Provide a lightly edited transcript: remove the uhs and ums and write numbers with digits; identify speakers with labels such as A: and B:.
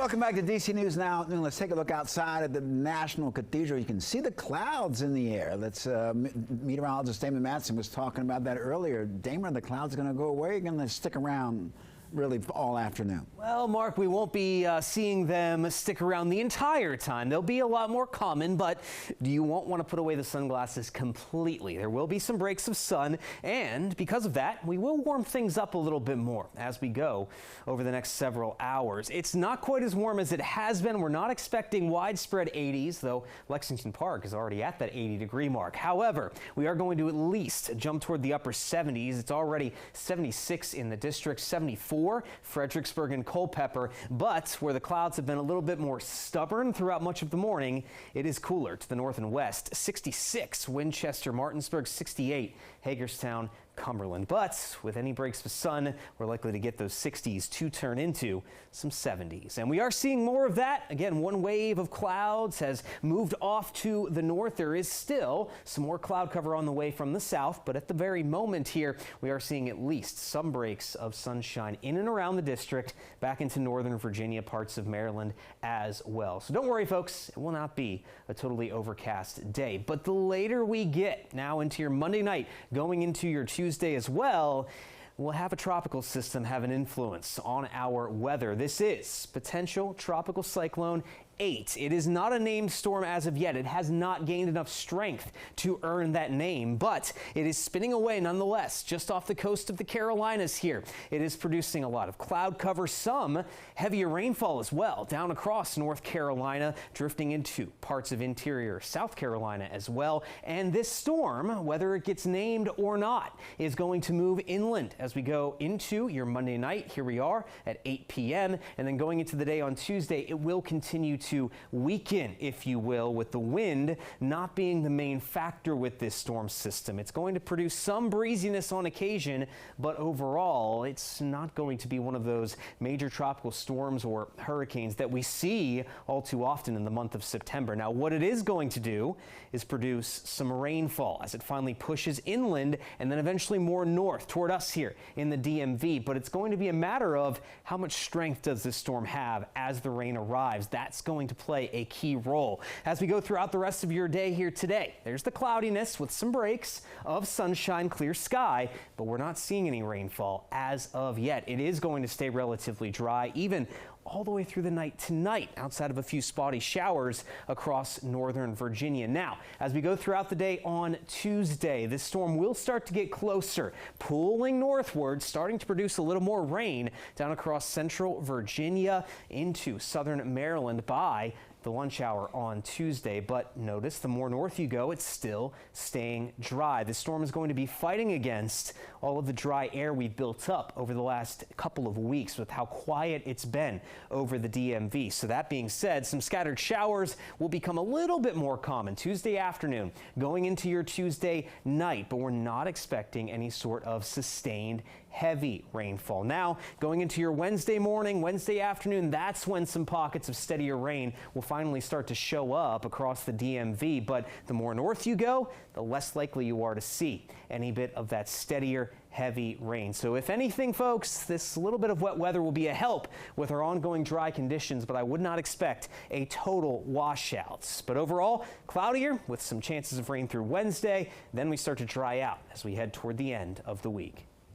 A: Welcome back to DC News Now. Let's take a look outside at the National Cathedral. You can see the clouds in the air. Meteorologist Damon Matson was talking about that earlier. Damon, are the clouds going to go away? Or going to stick around really all afternoon?
B: Well, Mark, we won't be seeing them stick around the entire time. They'll be a lot more common, but you won't want to put away the sunglasses completely. There will be some breaks of sun, and because of that, we will warm things up a little bit more as we go over the next several hours. It's not quite as warm as it has been. We're not expecting widespread 80s, though Lexington Park is already at that 80-degree mark. However, we are going to at least jump toward the upper 70s. It's already 76 in the district, 74 Fredericksburg and Culpeper, but where the clouds have been a little bit more stubborn throughout much of the morning, it is cooler to the north and west. 66 Winchester, Martinsburg, 68 Hagerstown, Cumberland. But with any breaks of sun, we're likely to get those 60s to turn into some 70s. And we are seeing more of that. Again, one wave of clouds has moved off to the north. There is still some more cloud cover on the way from the south, but at the very moment here, we are seeing at least some breaks of sunshine in and around the district, back into northern Virginia, parts of Maryland as well. So don't worry, folks, it will not be a totally overcast day. But the later we get now into your Monday night, going into your Tuesday as well, we'll have a tropical system have an influence on our weather. This is potential tropical cyclone 8. It is not a named storm as of yet. It has not gained enough strength to earn that name, but it is spinning away nonetheless just off the coast of the Carolinas here. It is producing a lot of cloud cover, some heavier rainfall as well down across North Carolina, drifting into parts of interior South Carolina as well. And this storm, whether it gets named or not, is going to move inland as we go into your Monday night. Here we are at 8 p.m. and then going into the day on Tuesday, it will continue to weaken, if you will, with the wind not being the main factor with this storm system. It's going to produce some breeziness on occasion, but overall, it's not going to be one of those major tropical storms or hurricanes that we see all too often in the month of September. Now, what it is going to do is produce some rainfall as it finally pushes inland and then eventually more north toward us here in the DMV. But it's going to be a matter of how much strength does this storm have as the rain arrives. That's going to play a key role as we go throughout the rest of your day here today. There's the cloudiness with some breaks of sunshine, clear sky, but we're not seeing any rainfall as of yet. It is going to stay relatively dry, even all the way through the night tonight, outside of a few spotty showers across northern Virginia. Now, as we go throughout the day on Tuesday, this storm will start to get closer, pulling northward, starting to produce a little more rain down across central Virginia into southern Maryland by the lunch hour on Tuesday. But notice the more north you go, it's still staying dry. The storm is going to be fighting against all of the dry air we've built up over the last couple of weeks with how quiet it's been over the DMV. So that being said, some scattered showers will become a little bit more common Tuesday afternoon going into your Tuesday night, but we're not expecting any sort of sustained heavy rainfall. Now, going into your Wednesday morning, Wednesday afternoon, that's when some pockets of steadier rain will finally start to show up across the DMV. But the more north you go, the less likely you are to see any bit of that steadier heavy rain. So if anything, folks, this little bit of wet weather will be a help with our ongoing dry conditions, but I would not expect a total washout. But overall, cloudier with some chances of rain through Wednesday. Then we start to dry out as we head toward the end of the week.